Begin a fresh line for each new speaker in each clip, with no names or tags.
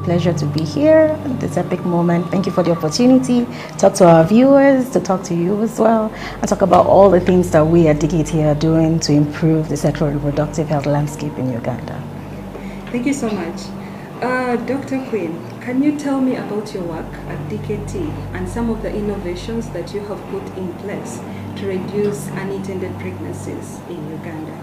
pleasure to be here at this epic moment. Thank you for the opportunity to talk to our viewers, to talk to you as well, and talk about all the things that we at DKT are doing to improve the sexual reproductive health landscape in Uganda.
Thank you so much. Dr. Queen, can you tell me about your work at DKT and some of the innovations that you have put in place to reduce unintended pregnancies in Uganda?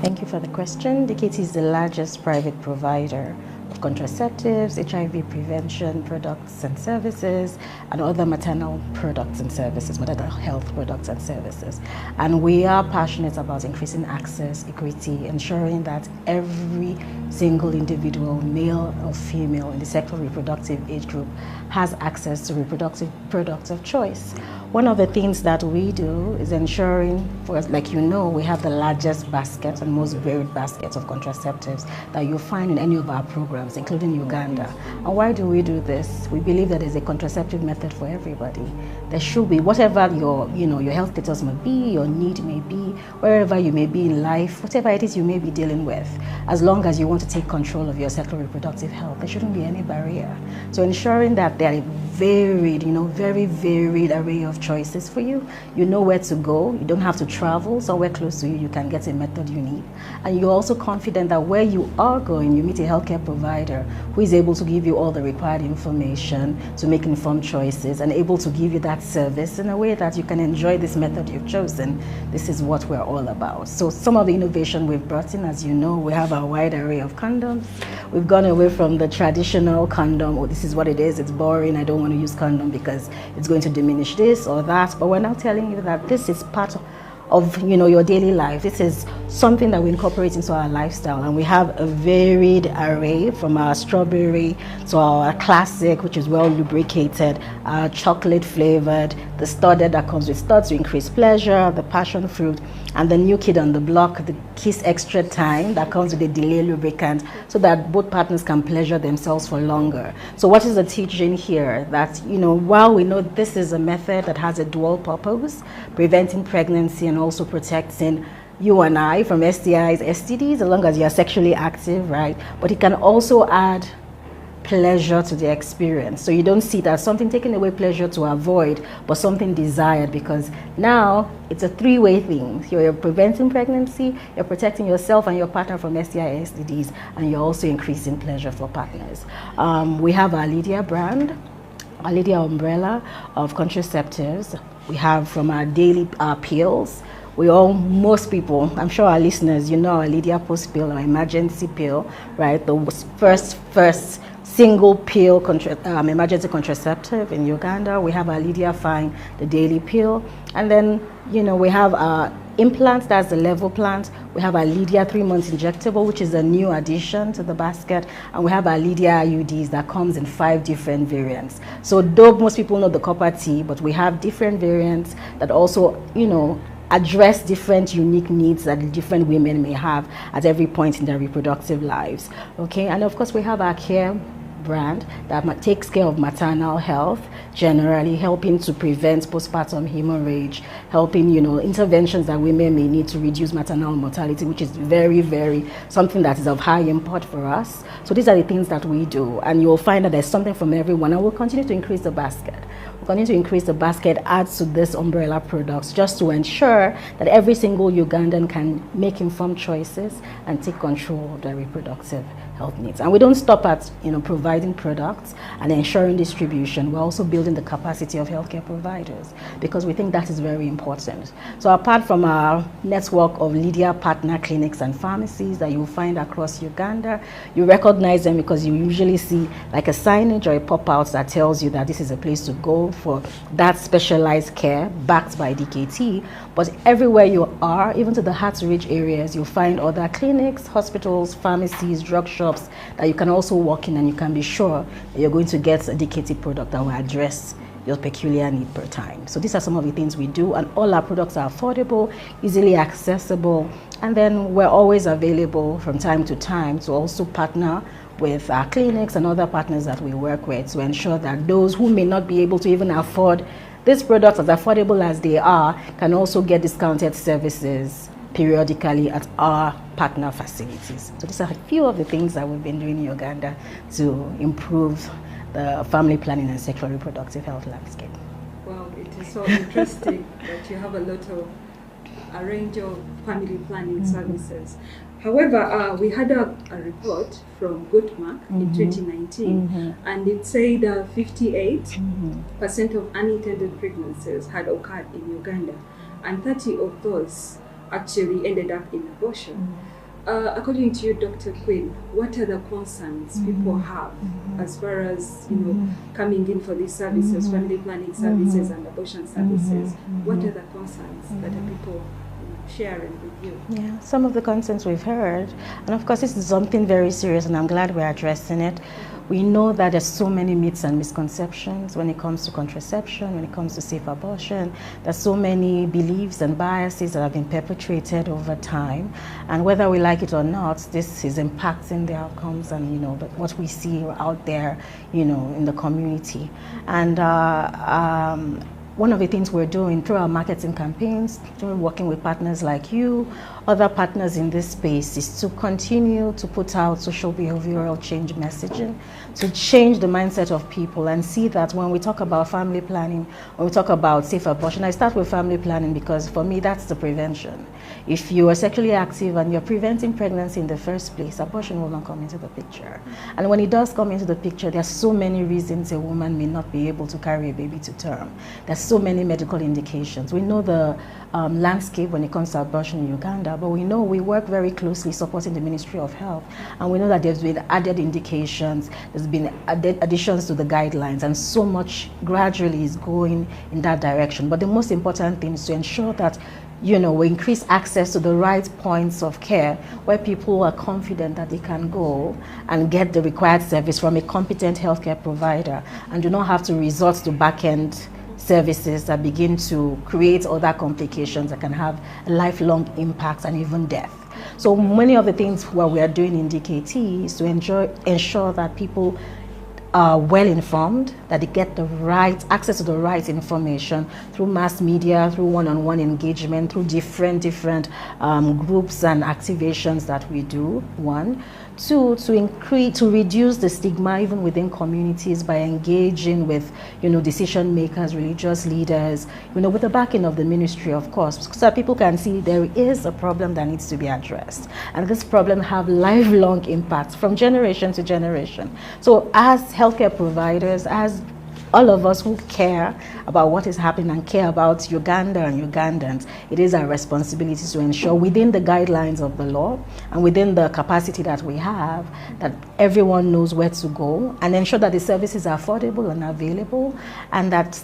Thank you for the question. DKT is the largest private provider of contraceptives, HIV prevention products and services, and other maternal products and services, maternal health products and services. And we are passionate about increasing access, equity, ensuring that every single individual, male or female, in the sexual reproductive age group has access to reproductive products of choice. One of the things that we do is ensuring, like you know, we have the largest basket and most varied baskets of contraceptives that you'll find in any of our programs, including Uganda. And why do we do this? We believe that there's a contraceptive method for everybody. There should be, whatever your health status may be, your need may be, wherever you may be in life, whatever it is you may be dealing with, as long as you want to take control of your sexual reproductive health, there shouldn't be any barrier. So ensuring that there are varied, very varied array of choices for you. You know where to go. You don't have to travel somewhere close to you. You can get a method you need. And you're also confident that where you are going, you meet a healthcare provider who is able to give you all the required information to make informed choices and able to give you that service in a way that you can enjoy this method you've chosen. This is what we're all about. So some of the innovation we've brought in, as you know, we have a wide array of condoms. We've gone away from the traditional condom, oh, this is what it is, it's boring, I don't want to use condom because it's going to diminish this or that. But we're now telling you that this is part of your daily life. This is something that we incorporate into our lifestyle, and we have a varied array from our strawberry to our classic, which is well lubricated, our chocolate flavored, the studded that comes with studs to increase pleasure, the passion fruit, and the new kid on the block, the Kiss Extra Time that comes with a delay lubricant so that both partners can pleasure themselves for longer. So what is the teaching here? That while we know this is a method that has a dual purpose, preventing pregnancy and also protecting you and I from STIs, STDs, as long as you're sexually active, right? But it can also add pleasure to the experience. So you don't see it as something taking away pleasure to avoid, but something desired, because now it's a three-way thing. You're preventing pregnancy, you're protecting yourself and your partner from STI, STDs, and you're also increasing pleasure for partners. We have our Lydia brand, our Lydia umbrella of contraceptives. We have from our daily pills. Most people, I'm sure our listeners, our Lydia post pill or emergency pill, right? The first single pill emergency contraceptive in Uganda. We have our Lydia Fine, the daily pill. And then, we have our implants, that's the level plant. We have our Lydia 3 months injectable, which is a new addition to the basket. And we have our Lydia IUDs that comes in 5 different variants. So though most people know the copper T, but we have different variants that also, address different unique needs that different women may have at every point in their reproductive lives. Okay, and of course we have our care brand that takes care of maternal health, generally helping to prevent postpartum hemorrhage, helping interventions that women may need to reduce maternal mortality, which is very, very something that is of high import for us. So these are the things that we do, and you'll find that there's something from everyone, and we'll continue to increase the basket. Continue to increase the basket, adds to this umbrella products, just to ensure that every single Ugandan can make informed choices and take control of their reproductive health needs. And we don't stop at providing products and ensuring distribution. We're also building the capacity of healthcare providers, because we think that is very important. So apart from our network of Lydia partner clinics and pharmacies that you'll find across Uganda, you recognize them because you usually see like a signage or a pop-out that tells you that this is a place to go for that specialized care backed by DKT. But everywhere you are, even to the hard-to-reach areas, you'll find other clinics, hospitals, pharmacies, drug shops that you can also walk in, and you can be sure that you're going to get a DKT product that will address your peculiar need per time. So these are some of the things we do, and all our products are affordable, easily accessible, and then we're always available from time to time to also partner with our clinics and other partners that we work with to ensure that those who may not be able to even afford these products, as affordable as they are, can also get discounted services periodically at our partner facilities. So these are a few of the things that we've been doing in Uganda to improve the family planning and sexual reproductive health landscape.
Well, it is so interesting that you have a range of family planning services. However, we had a report from Goodmark in 2019, and it said 58% of unintended pregnancies had occurred in Uganda, and 30 of those actually ended up in abortion. According to you, Dr. Quinn, what are the concerns people have as far as coming in for these services, family planning services and abortion services? What are the concerns that are people sharing with you?
Yeah, some of the concerns we've heard, and of course this is something very serious, and I'm glad we're addressing it. We know that there's so many myths and misconceptions when it comes to contraception, when it comes to safe abortion. There's so many beliefs and biases that have been perpetrated over time, and whether we like it or not, this is impacting the outcomes and what we see out there, in the community. And one of the things we're doing through our marketing campaigns, through working with partners like you, other partners in this space, is to continue to put out social behavioral change messaging, to change the mindset of people and see that when we talk about family planning, when we talk about safe abortion, I start with family planning because for me that's the prevention. If you are sexually active and you're preventing pregnancy in the first place, abortion will not come into the picture. And when it does come into the picture, there's so many reasons a woman may not be able to carry a baby to term. There's so many medical indications. We know the landscape when it comes to abortion in Uganda, but we know we work very closely supporting the Ministry of Health, and we know that there's been added indications, there's been added additions to the guidelines, and so much gradually is going in that direction. But the most important thing is to ensure that we increase access to the right points of care where people are confident that they can go and get the required service from a competent healthcare provider and do not have to resort to back-end services that begin to create other complications that can have a lifelong impact and even death. So many of the things what we are doing in DKT is to ensure that people are well informed, that they get the right access to the right information through mass media, through one-on-one engagement, through different groups and activations that we do. One. Two, to reduce the stigma even within communities by engaging with decision makers, religious leaders, with the backing of the ministry, of course, so that people can see there is a problem that needs to be addressed, and this problem have lifelong impacts from generation to generation. So as healthcare providers, as all of us who care about what is happening and care about Uganda and Ugandans, it is our responsibility to ensure within the guidelines of the law and within the capacity that we have, that everyone knows where to go, and ensure that the services are affordable and available, and that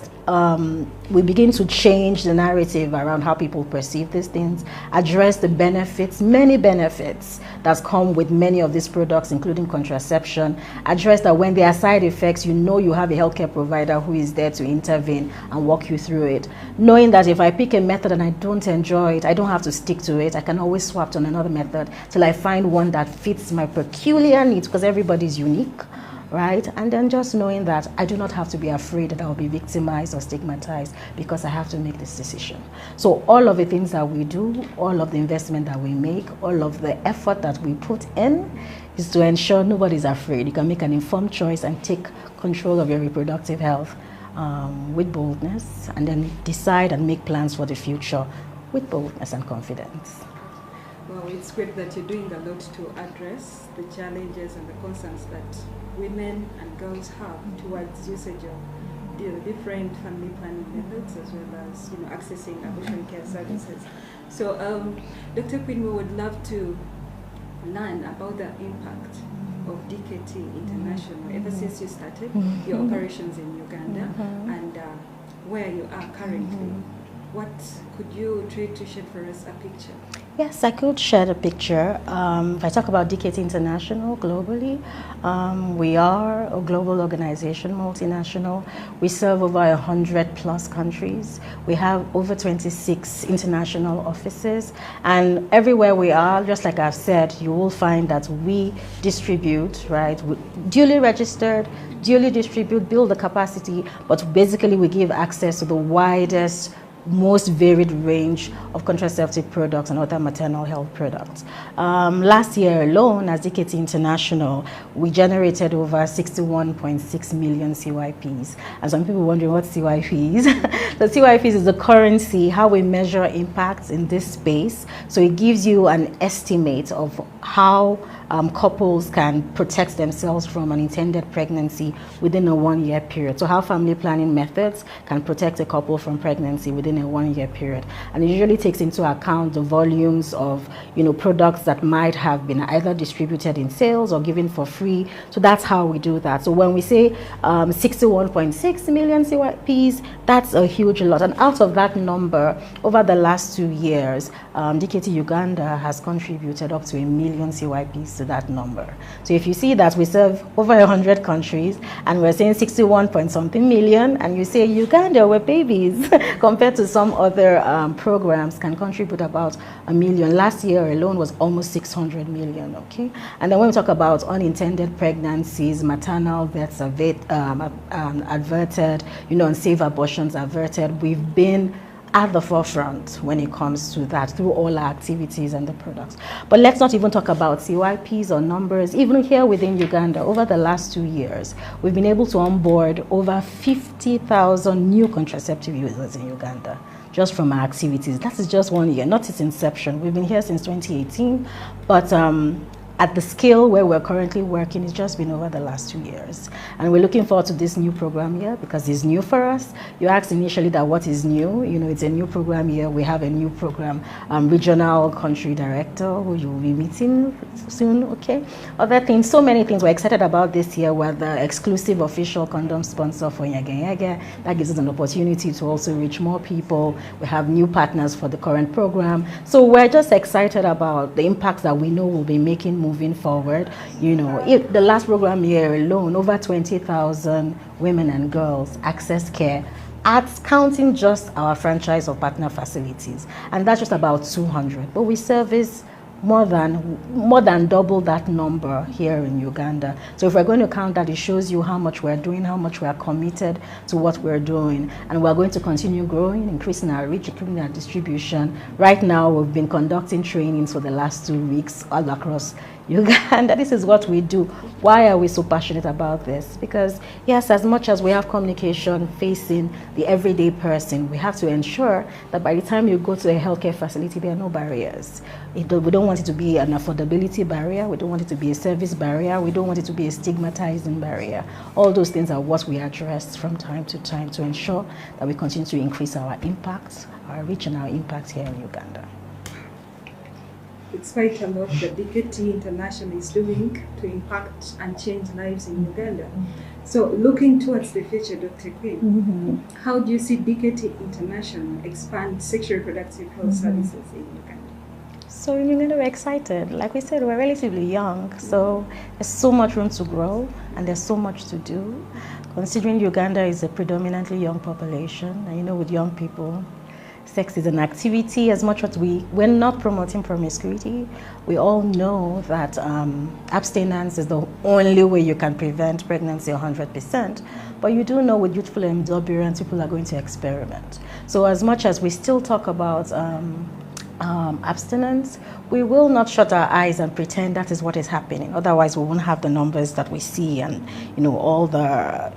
we begin to change the narrative around how people perceive these things, address the benefits, many benefits that come with many of these products, including contraception, address that when there are side effects, you have a healthcare provider who is there to intervene and walk you through it. Knowing that if I pick a method and I don't enjoy it, I don't have to stick to it. I can always swap to another method till I find one that fits my peculiar needs, because everybody's unique. Right? And then just knowing that I do not have to be afraid that I'll be victimized or stigmatized because I have to make this decision. So all of the things that we do, all of the investment that we make, all of the effort that we put in is to ensure nobody's afraid. You can make an informed choice and take control of your reproductive health with boldness, and then decide and make plans for the future with boldness and confidence.
Well, it's great that you're doing a lot to address the challenges and the concerns that women and girls have towards usage of different family planning methods, as well as accessing abortion care services. So, Dr. Quinn, we would love to learn about the impact of DKT International ever since you started your operations in Uganda and where you are currently. What could you try to shed for us a picture?
Yes, I could share a picture. If I talk about DKT International globally, we are a global organization, multinational. We serve over 100+ countries. We have over 26 international offices. And everywhere we are, just like I've said, you will find that we distribute, right? We duly registered, duly distribute, build the capacity, but basically we give access to the widest most varied range of contraceptive products and other maternal health products. Last year alone, as DKT International, we generated over 61.6 million CYPs. And some people wondering what CYP is. The CYPs is the currency, how we measure impacts in this space. So it gives you an estimate of how couples can protect themselves from an intended pregnancy within a 1-year period. So how family planning methods can protect a couple from pregnancy within a 1-year period. And it usually takes into account the volumes of, products that might have been either distributed in sales or given for free. So that's how we do that. So when we say 61.6 million CYPs, that's a huge lot. And out of that number, over the last 2 years, DKT Uganda has contributed up to 1 million CYPs to that number. So if you see that we serve over 100 countries and we're saying 61 point something million, and you say Uganda, we're babies compared to some other programs can contribute about 1 million. Last year alone was almost 600 million, okay? And then when we talk about unintended pregnancies, maternal deaths averted, unsafe abortions averted, we've been at the forefront when it comes to that through all our activities and the products. But let's not even talk about CYPs or numbers. Even here within Uganda, over the last 2 years, we've been able to onboard over 50,000 new contraceptive users in Uganda just from our activities. That is just 1 year, not its inception. We've been here since 2018, but at the scale where we're currently working, it's just been over the last 2 years. And we're looking forward to this new program here because it's new for us. You asked initially that what is new. It's a new program here. We have a new program, regional country director who you will be meeting soon, okay? Other things, so many things. We're excited about this year. We're the exclusive official condom sponsor for Nyaganyage. That gives us an opportunity to also reach more people. We have new partners for the current program. So we're just excited about the impact that we know we'll be making moving forward. The last program year alone, over 20,000 women and girls access care at counting just our franchise or partner facilities, and that's just about 200. But we service more than double that number here in Uganda. So if we're going to count that, it shows you how much we're doing, how much we are committed to what we're doing, and we're going to continue growing, increasing our reach, increasing our distribution. Right now, we've been conducting trainings for the last 2 weeks all across Uganda. This is what we do. Why are we so passionate about this? Because yes, as much as we have communication facing the everyday person, we have to ensure that by the time you go to a healthcare facility, there are no barriers. We don't want it to be an affordability barrier. We don't want it to be a service barrier. We don't want it to be a stigmatizing barrier. All those things are what we address from time to time to ensure that we continue to increase our impact, our reach and our impact here in Uganda.
It's quite a lot that DKT International is doing to impact and change lives in Uganda. So looking towards the future, Dr. Queen, how do you see DKT International expand sexual reproductive health services in Uganda?
So in Uganda, we're excited. Like we said, we're relatively young, so there's so much room to grow and there's so much to do. Considering Uganda is a predominantly young population, and with young people, sex is an activity. As much as we're not promoting promiscuity, we all know that abstinence is the only way you can prevent pregnancy 100%. But you do know with youthful endurance, people are going to experiment. So as much as we still talk about abstinence, we will not shut our eyes and pretend that is what is happening. Otherwise, we won't have the numbers that we see and all the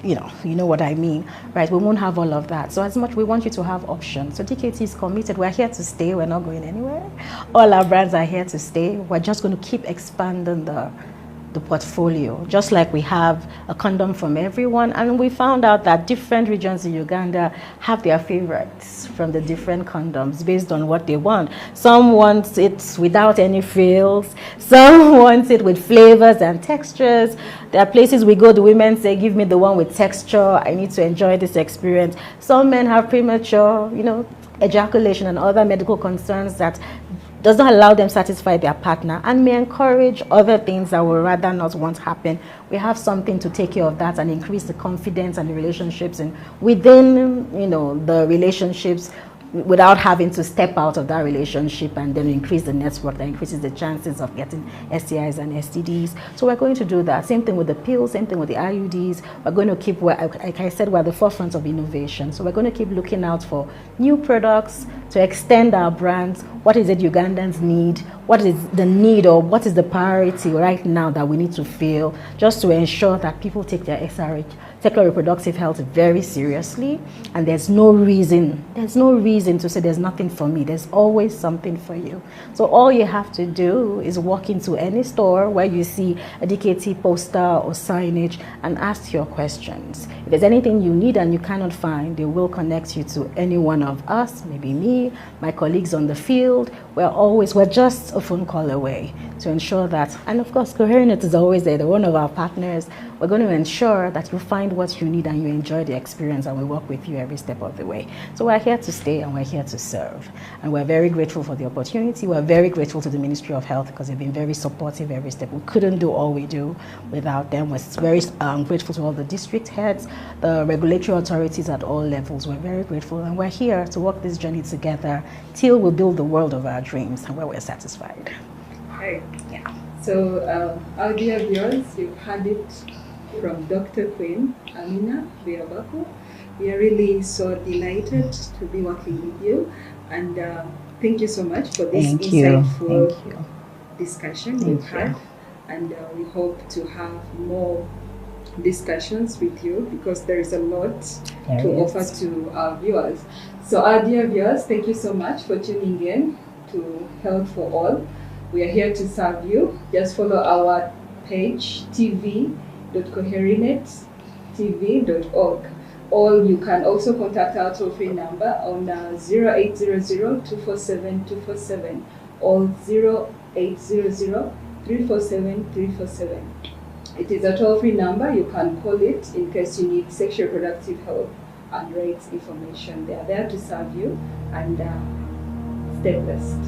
you know what I mean, right? We won't have all of that. So as much we want you to have options. So DKT is committed. We're here to stay. We're not going anywhere. All our brands are here to stay. We're just going to keep expanding the portfolio, just like we have a condom from everyone. And we found out that different regions in Uganda have their favorites from the different condoms based on what they want. Some want it without any frills. Some want it with flavors and textures. There are places we go, the women say, give me the one with texture. I need to enjoy this experience. Some men have premature, ejaculation and other medical concerns that does not allow them to satisfy their partner and may encourage other things that would rather not want to happen. We have something to take care of that and increase the confidence and the relationships and within, the relationships without having to step out of that relationship and then increase the network that increases the chances of getting STIs and STDs. So we're going to do that. Same thing with the pills, same thing with the IUDs. We're going to keep, like I said, we're at the forefront of innovation. So we're going to keep looking out for new products to extend our brands. What is it Ugandans need? What is the need, or what is the priority right now that we need to fill, just to ensure that people take their SRH, sexual reproductive health, very seriously. And there's no reason to say there's nothing for me. There's always something for you. So all you have to do is walk into any store where you see a DKT poster or signage and ask your questions. If there's anything you need and you cannot find, they will connect you to any one of us, maybe me, my colleagues on the field. We're just a phone call away to ensure that, and of course, Coherinet is always there. They're one of our partners. We're going to ensure that you find what you need and you enjoy the experience, and we work with you every step of the way. So we're here to stay and we're here to serve. And we're very grateful for the opportunity. We're very grateful to the Ministry of Health because they've been very supportive every step. We couldn't do all we do without them. We're very grateful to all the district heads, the regulatory authorities at all levels. We're very grateful, and we're here to walk this journey together till we build the world of our dreams and where we're satisfied.
Right. Yeah. So, our dear viewers, you've heard it from Dr. Queen Amina Biabaku. We are really so delighted to be working with you, and thank you so much for this insightful discussion we've had, and we hope to have more discussions with you because there is a lot to offer to our viewers. So our dear viewers, thank you so much for tuning in to Health for All. We are here to serve you. Just follow our page, tv.coherinetTV.org. Or you can also contact our toll-free number on 0800-247-247 or 0800-347-347. It is a toll-free number. You can call it in case you need sexual reproductive health and rights information. They are there to serve you, and stay blessed.